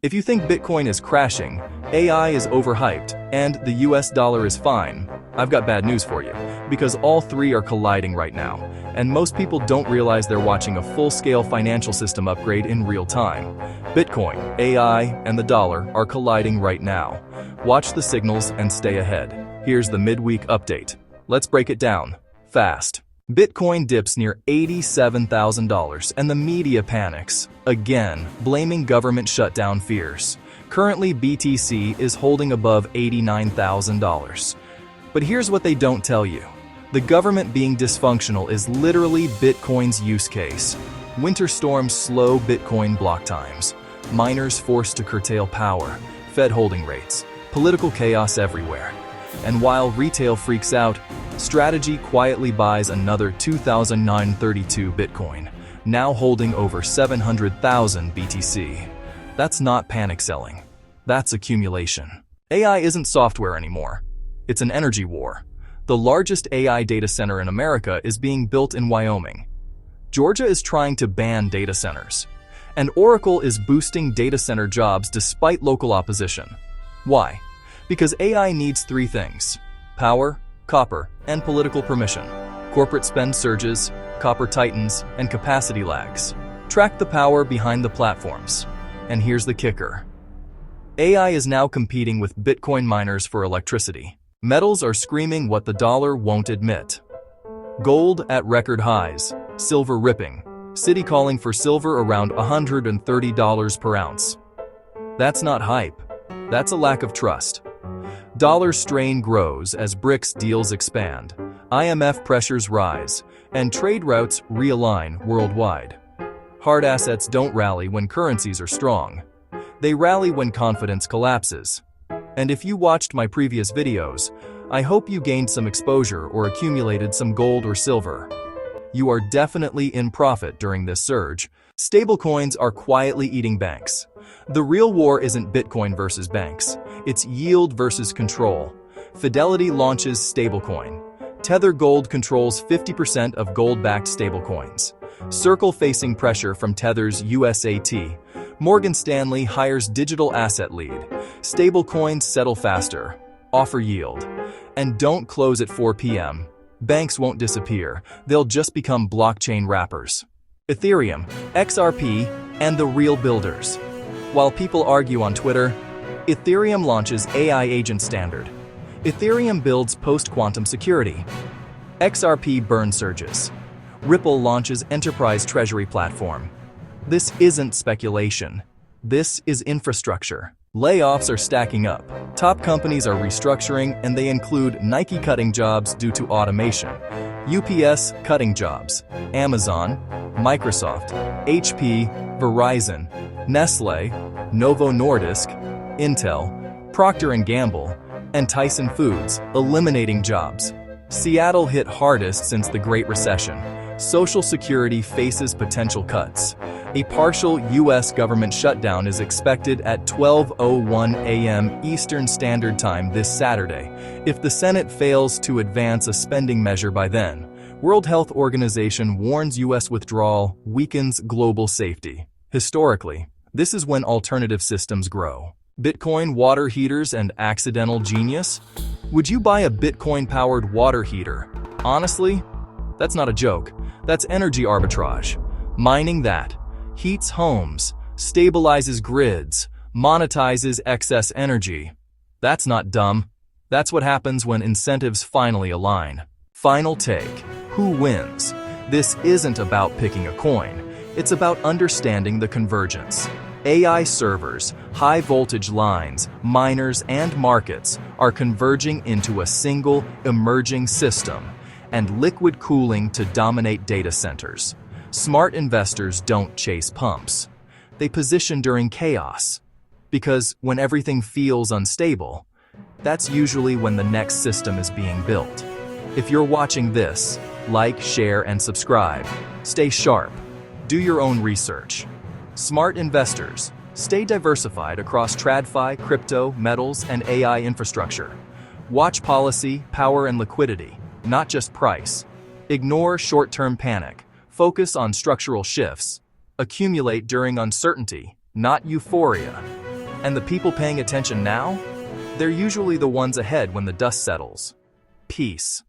If you think Bitcoin is crashing, AI is overhyped, and the US dollar is fine, I've got bad news for you, because all three are colliding right now, and most people don't realize they're watching a full-scale financial system upgrade in real time. Bitcoin, AI, and the dollar are colliding right now. Watch the signals and stay ahead. Here's the midweek update. Let's break it down, fast. Bitcoin dips near $87,000 and the media panics, again, blaming government shutdown fears. Currently, BTC is holding above $89,000. But here's what they don't tell you. The government being dysfunctional is literally Bitcoin's use case. Winter storms slow Bitcoin block times. Miners forced to curtail power. Fed holding rates. Political chaos everywhere. And while retail freaks out, Strategy quietly buys another 2,932 Bitcoin, now holding over 700,000 BTC. That's not panic selling. That's accumulation. AI isn't software anymore. It's an energy war. The largest AI data center in America is being built in Wyoming. Georgia is trying to ban data centers. And Oracle is boosting data center jobs despite local opposition. Why? Because AI needs three things: power, copper, and political permission. Corporate spend surges, copper tightens, and capacity lags. Track the power behind the platforms. And here's the kicker. AI is now competing with Bitcoin miners for electricity. Metals are screaming what the dollar won't admit. Gold at record highs, silver ripping, Citi calling for silver around $130 per ounce. That's not hype. That's a lack of trust. Dollar strain grows as BRICS deals expand, IMF pressures rise, and trade routes realign worldwide. Hard assets don't rally when currencies are strong. They rally when confidence collapses. And if you watched my previous videos, I hope you gained some exposure or accumulated some gold or silver. You are definitely in profit during this surge. Stablecoins are quietly eating banks. The real war isn't Bitcoin versus banks. It's yield versus control. Fidelity launches stablecoin. Tether Gold controls 50% of gold-backed stablecoins. Circle facing pressure from Tether's USAT. Morgan Stanley hires digital asset lead. Stablecoins settle faster. Offer yield. And don't close at 4 p.m. Banks won't disappear. They'll just become blockchain wrappers. Ethereum, XRP, and the real builders. While people argue on Twitter, Ethereum launches AI agent standard. Ethereum builds post-quantum security. XRP burn surges. Ripple launches enterprise treasury platform. This isn't speculation. This is infrastructure. Layoffs are stacking up. Top companies are restructuring, and they include Nike cutting jobs due to automation, UPS cutting jobs, Amazon, Microsoft, HP, Verizon, Nestle, Novo Nordisk, Intel, Procter & Gamble, and Tyson Foods, eliminating jobs. Seattle hit hardest since the Great Recession. Social Security faces potential cuts. A partial U.S. government shutdown is expected at 12:01 a.m. Eastern Standard Time this Saturday, if the Senate fails to advance a spending measure by then. World Health Organization warns U.S. withdrawal weakens global safety. Historically, this is when alternative systems grow. Bitcoin water heaters and accidental genius? Would you buy a Bitcoin-powered water heater? Honestly, that's not a joke. That's energy arbitrage. Mining that heats homes, stabilizes grids, monetizes excess energy. That's not dumb. That's what happens when incentives finally align. Final take. Who wins? This isn't about picking a coin. It's about understanding the convergence. AI servers, high-voltage lines, miners, and markets are converging into a single, emerging system, and liquid cooling to dominate data centers. Smart investors don't chase pumps. They position during chaos. Because when everything feels unstable, that's usually when the next system is being built. If you're watching this, like, share, and subscribe. Stay sharp. Do your own research. Smart investors, stay diversified across TradFi, crypto, metals, and AI infrastructure. Watch policy, power, and liquidity, not just price. Ignore short-term panic. Focus on structural shifts. Accumulate during uncertainty, not euphoria. And the people paying attention now? They're usually the ones ahead when the dust settles. Peace.